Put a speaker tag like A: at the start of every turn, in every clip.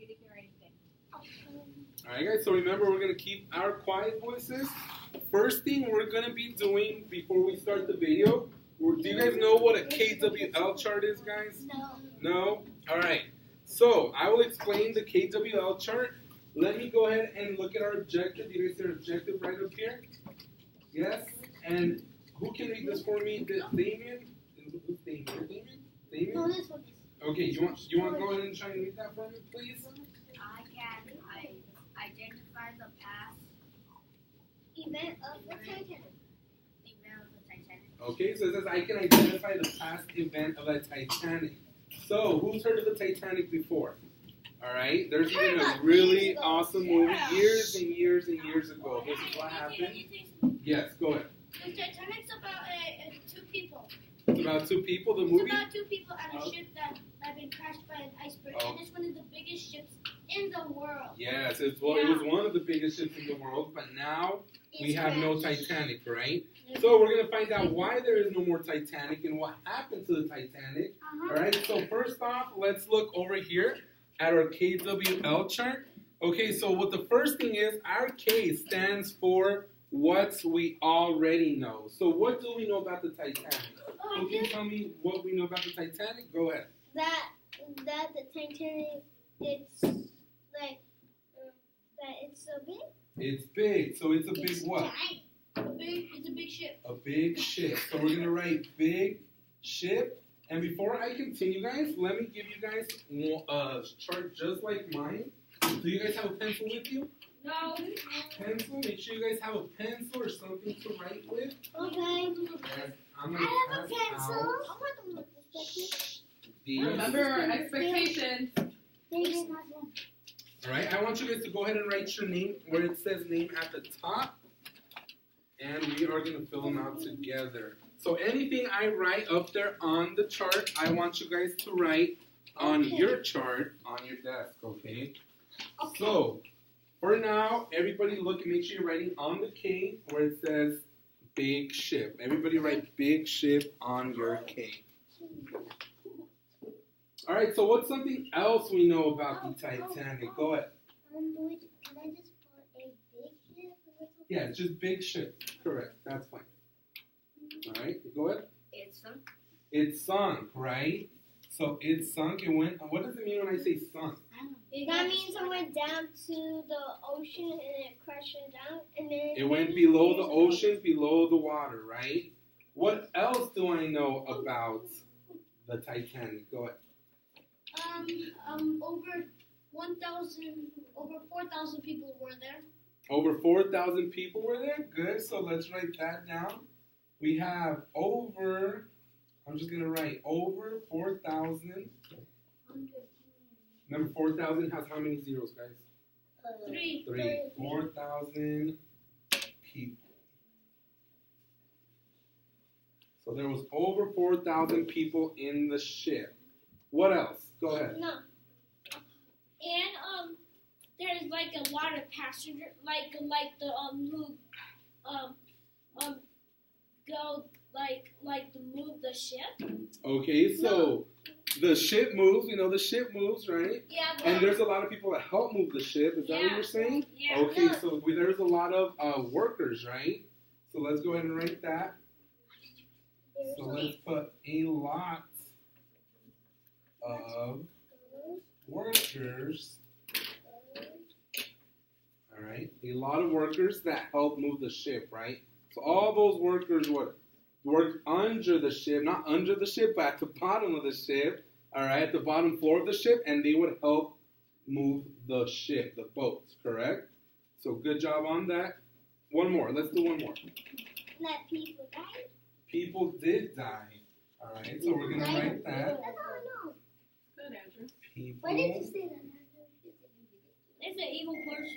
A: you to hear anything.
B: Alright guys, so remember we're going to keep our quiet voices. First thing we're going to be doing before we start the video, do you guys know what a KWL chart is, guys?
C: No.
B: No? Alright, so I will explain the KWL chart. Let me go ahead and look at our objective. Do you guys see our objective right up here? Yes? And who can read this for me? Damien? Who's Damien? Damien?
C: No, this one.
B: Okay, you want to go ahead and try and read that for me, please?
D: I can identify the past
C: Event of the Titanic.
D: event of the Titanic.
B: Okay, so it says I can identify the past event of the Titanic. So, who's heard of the Titanic before? Alright, there's even a really awesome movie years and years and years ago. This is what happened. Yes, go ahead.
C: The Titanic's about two people.
B: It's about two people, the
C: It's
B: movie?
C: about two people on a ship that had been crashed by an iceberg, and it's one of the biggest ships in the world.
B: Yes, it was one of the biggest ships in the world, but now we have no Titanic, right? So we're going to find out why there is no more Titanic and what happened to the Titanic. Alright, so first off, let's look over here at our KWL chart. Okay, so what the first thing is, our K stands for what we already know. So what do we know about the Titanic? So can you tell me what we know about the Titanic? Go ahead.
C: That the Titanic, it's like that it's so big.
B: It's big, so it's a big
C: It's
B: what?
C: giant. It's a big ship.
B: A big ship. So we're going to write big ship. And before I continue, guys, let me give you guys a chart just like mine. Do you guys have a pencil with you?
C: No.
B: Pencil? Make sure you guys have a pencil or something to write with.
C: Okay.
B: Yes, I'm
C: I
B: gonna
C: have a
B: pass
C: pencil.
B: out
C: I want to look at this.
B: these.
A: Remember our expectations.
C: David has one.
B: All right, I want you guys to go ahead and write your name where it says name at the top. And we are going to fill them out together. So anything I write up there on the chart, I want you guys to write on your chart on your desk, okay? So, for now, everybody look and make sure you're writing on the K where it says big ship. Everybody write big ship on your K. All right, so what's something else we know about the Titanic? Go ahead.
C: Can I just put a big ship?
B: Yeah, it's just big ship. Correct. That's fine. All right, go ahead.
D: It's
B: It sunk, right? So it sunk. It went. What does it mean when I say sunk?
C: That means it went down to the ocean and it crashed down, and then
B: It went below the ocean, below the water, right? What else do I know about the Titanic? Go ahead.
C: Over 4,000 people were there.
B: Over 4,000 people were there. Good. So let's write that down. We have over. I'm just gonna write over 4,000. Remember, 4,000 has how many zeros, guys?
C: Three.
B: 4,000 people. So there was over 4,000 people in the ship. What else? Go ahead.
C: No. And there's like a lot of passengers, like the who go like to move the ship.
B: Okay, so the ship moves. You know, the ship moves, right?
C: Yeah.
B: And there's a lot of people that help move the ship. Is that what you're saying?
C: Yeah.
B: Okay, so there's a lot of workers, right? So let's go ahead and write that. So let's put a lot of workers. All right, a lot of workers that help move the ship, right? So all those workers worked under the ship, not under the ship, but at the bottom of the ship. All right, at the bottom floor of the ship, and they would help move the ship, the boats. Correct? So good job on that. One more. Let's do one more.
C: Let people die.
B: People did die. All right, so we're gonna write that.
C: That's all I know.
A: Good, Andrew.
B: People.
C: Why did you say that? It's an evil person.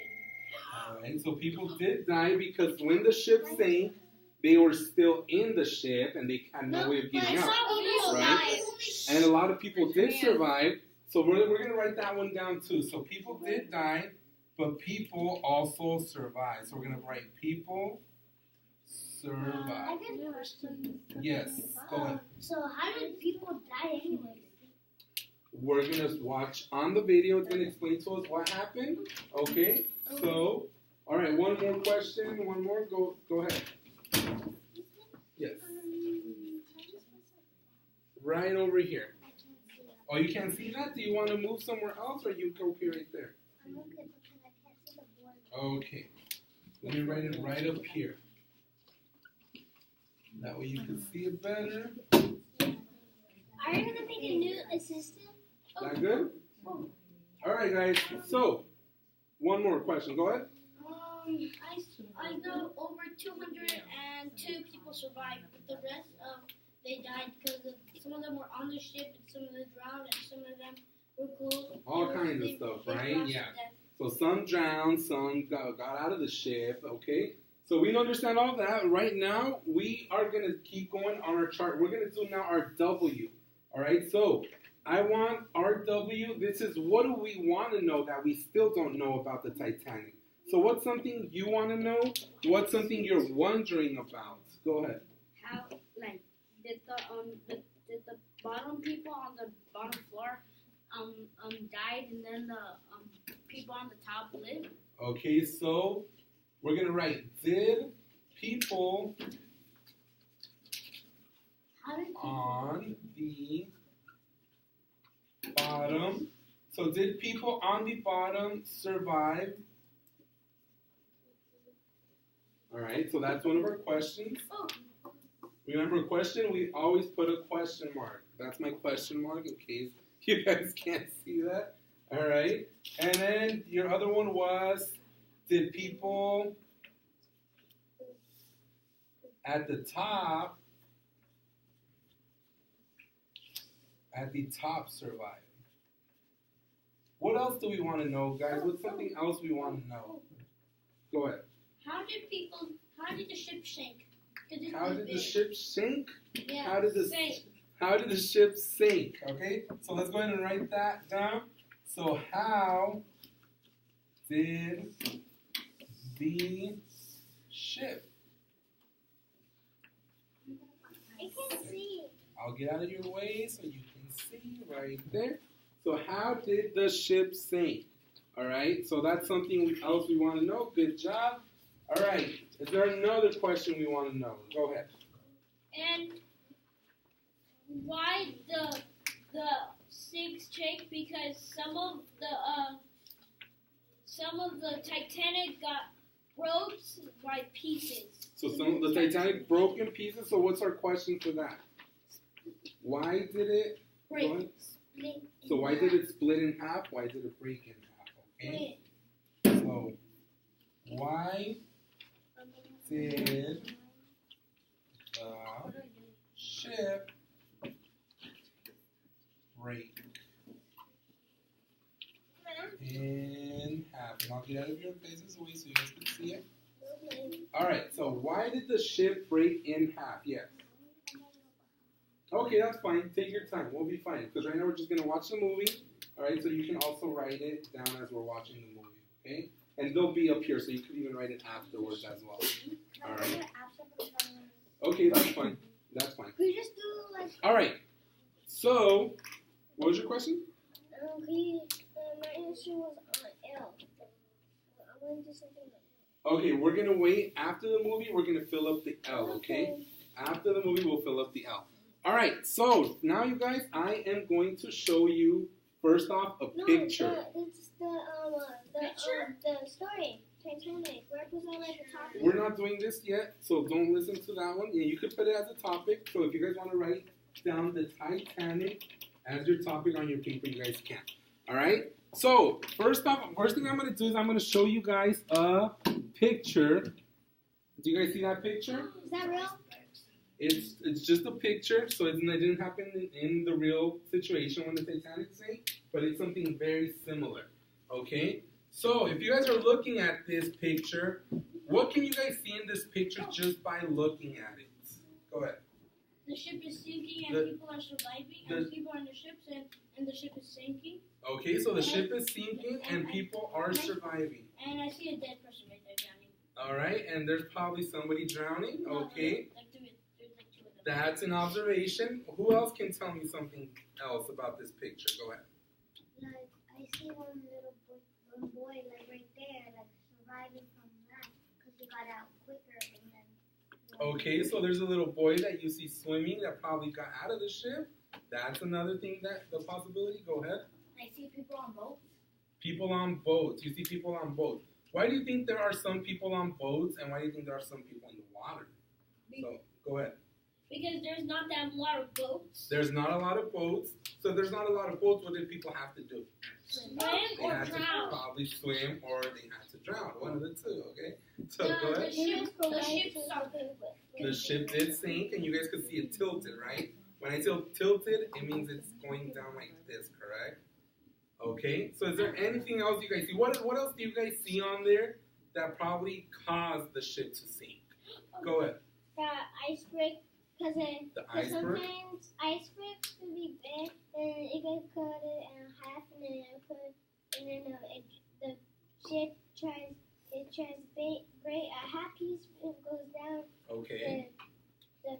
B: All right, so people did die because when the ship sank, they were still in the ship and they had no way of getting out. Right? And a lot of people did survive. So we're going to write that one down too. So people did die, but people also survived. So we're going to write people survived.
C: I get a question.
B: Yes, go ahead.
C: So how did people die anyway?
B: we're gonna watch on the video. It's gonna explain to us what happened. Okay. So, all right. One more question. One more. Go ahead. Yes. Right over here. Oh, you can't see that? Do you want to move somewhere else, or you okay right there?
C: I'm okay because I can't see the board.
B: Okay. Let me write it right up here. That way you can see it better.
C: Are you gonna make a new assistant?
B: That good? All right, guys. So, one more question. Go ahead.
C: I know over 202 people survived, but the rest they died because some of them were on the ship, and some of them drowned, and some of them were cool.
B: All kinds of stuff, right? Yeah. So some drowned, some got out of the ship. Okay. So we understand all that. Right now, we are gonna keep going on our chart. We're gonna do now our W. All right. So I want our W. This is what do we want to know that we still don't know about the Titanic. So what's something you want to know? What's something you're wondering about? Go ahead.
D: How did the bottom people on the bottom floor died and then the people on the top lived?
B: Okay, so we're gonna write did people on the bottom. So did people on the bottom survive? All right, so that's one of our questions. Remember, a question, we always put a question mark. That's my question mark in case you guys can't see that. All right, and then your other one was, did people at the top survive? What else do we want to know, guys? What's something else we want to know? Go ahead.
C: How did the ship sink?
B: How did the ship sink?
C: Yeah,
B: How did the ship sink? Okay, so let's go ahead and write that down. So how did the ship?
C: I can see.
B: I'll get out of your way so you can see right there. So how did the ship sink? All right, so that's something else we want to know. Good job. All right, is there another question we want to know? Go ahead.
C: And why the sinks shake? Because some of the Titanic got broke by pieces.
B: So some of the Titanic broke in pieces. So what's our question for that? Why did it
C: break?
B: So why did it split in half? Why did it break in half? Okay. So why did the ship break in half? And I'll get out of your faces away so you guys can see it. All right. So why did the ship break in half? Yes. Okay, that's fine. Take your time. We'll be fine. Because right now we're just going to watch the movie. All right, so you can also write it down as we're watching the movie. Okay? And they'll be up here, so you could even write it afterwards as well. All right? Okay, that's fine. That's fine.
C: Could you just do like...
B: All right. So, what was your question?
C: My answer was on L. I wanted to do something like that.
B: Okay, we're going to wait. After the movie, we're going to fill up the L, okay? After the movie, we'll fill up the L. All right, so now you guys, I am going to show you, first off, a picture.
C: It's the story, Titanic. Where was I like a topic?
B: We're not doing this yet, so don't listen to that one. Yeah, you could put it as a topic. So if you guys want to write down the Titanic as your topic on your paper, you guys can. All right? So first thing I'm going to do is I'm going to show you guys a picture. Do you guys see that picture?
C: Is that real?
B: It's just a picture, so it didn't happen in the real situation when the Titanic sank, but it's something very similar, okay? So if you guys are looking at this picture, what can you guys see in this picture just by looking at it? Go ahead.
C: The ship is sinking and people are surviving, and people are on the ships and the ship is sinking.
B: Okay, so the ship is sinking and people are surviving.
C: And I see a dead person right there drowning.
B: All right, and there's probably somebody drowning, okay?
C: There's like two of them.
B: That's an observation. Who else can tell me something else about this picture? Go ahead.
E: Like, I see one boy, like, right there, like, surviving from that, because he got out quicker, and then...
B: Okay, so there's a little boy that you see swimming that probably got out of the ship. That's another thing that the possibility. Go ahead.
C: I see people on boats.
B: People on boats. You see people on boats. Why do you think there are some people on boats, and why do you think there are some people in the water? So, go ahead.
C: Because there's not that lot of boats.
B: There's not a lot of boats. So there's not a lot of boats. What did people have to do?
C: Swim
B: They
C: or
B: had to
C: drown.
B: probably swim or they had to drown. One of the two, okay? So
C: No,
B: go
C: the
B: ahead.
C: ship sunk.
B: The ship did sink, and you guys could see it tilted, right? When I say tilted, it means it's going down like this, correct? Okay, so is there anything else you guys see? What else do you guys see on there that probably caused the ship to sink? Go ahead.
E: The iceberg, because
B: The iceberg?
E: sometimes icebergs can be big, and it can cut it in half, and then the ship tries to break a half piece, and it goes down.
B: Okay.
E: The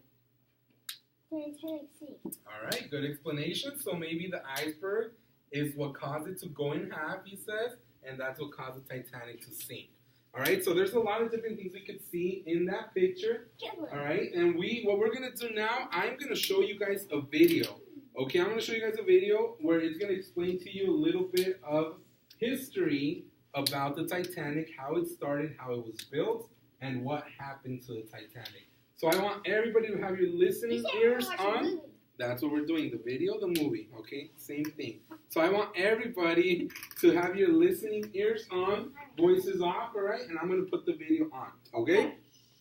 E: Titanic sinks.
B: All right, good explanation. So maybe the iceberg is what caused it to go in half, he says, and that's what caused the Titanic to sink. All right, so there's a lot of different things we could see in that picture. All right, and what we're going to do now, I'm going to show you guys a video. Okay, I'm going to show you guys a video where it's going to explain to you a little bit of history about the Titanic, how it started, how it was built, and what happened to the Titanic. So I want everybody to have your listening ears on. That's what we're doing, the video, the movie, okay? Same thing. So I want everybody to have your listening ears on, voices off, all right? And I'm going to put the video on, okay?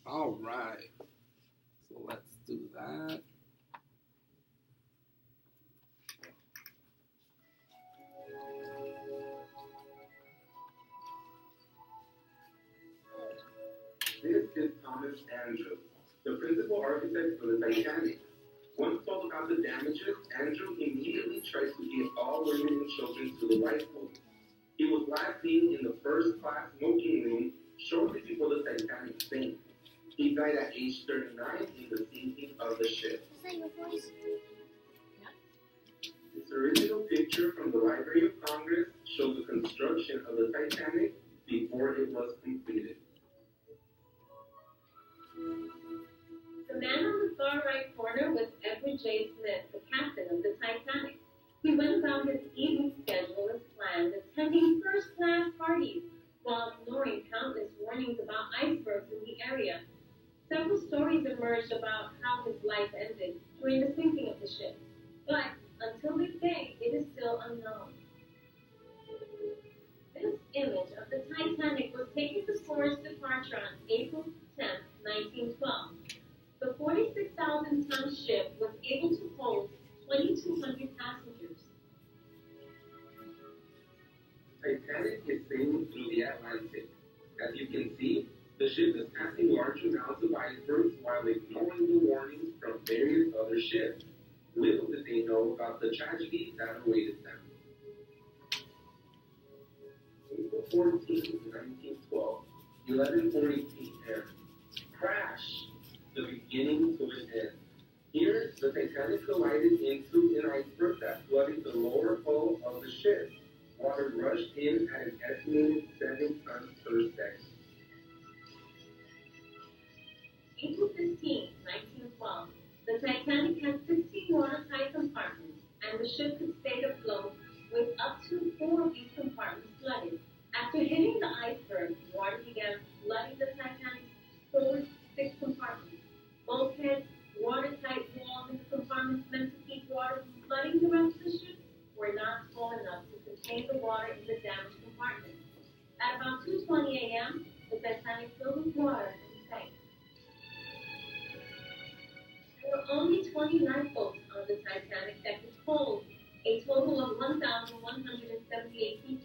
B: All right. So let's do that. This is Thomas Andrews, the principal architect for the Titanic. Once told about the damages, Andrew immediately tries to get all women and children to the lifeboat. He was last seen in the first-class smoking room shortly before the Titanic sank. He died at age 39 in the sinking of the ship.
E: Is that your voice?
B: This original picture from the Library of Congress shows the construction of the Titanic before it was completed.
A: The man on the far right corner was Edward J. Smith, the captain of the Titanic. He went about his evening schedule as planned, attending first-class parties while ignoring countless warnings about icebergs in the area. Several stories emerged about how his life ended during the sinking of the ship, but until this day, it is still unknown. This image of the Titanic was taken before its departure on April 10, 1912. The 46,000-ton ship was able to hold 2,200 passengers.
B: The Titanic is sailing through the Atlantic. As you can see, the ship is passing large amounts of icebergs while ignoring the warnings from various other ships. Little did they know about the tragedy that awaited them. April 14, 1912, 11:40 p.m. Crash! The beginning to an end. Here, the Titanic collided into an iceberg that flooded the lower hull of the ship. Water rushed in at an estimated 7 tons per second.
A: April 15, 1912, the Titanic had 16 watertight compartments, and the ship could stay afloat with up to 4 of these compartments flooded. After hitting the iceberg, water began flooding the Titanic's forward 6 compartments. Bulkheads, watertight walls in the compartments meant to keep water from flooding the rest of the ship were not tall enough to contain the water in the damaged compartment. At about 2:20 a.m., the Titanic filled with water and sank. There were only 20 lifeboats on the Titanic that could hold a total of 1,178 people.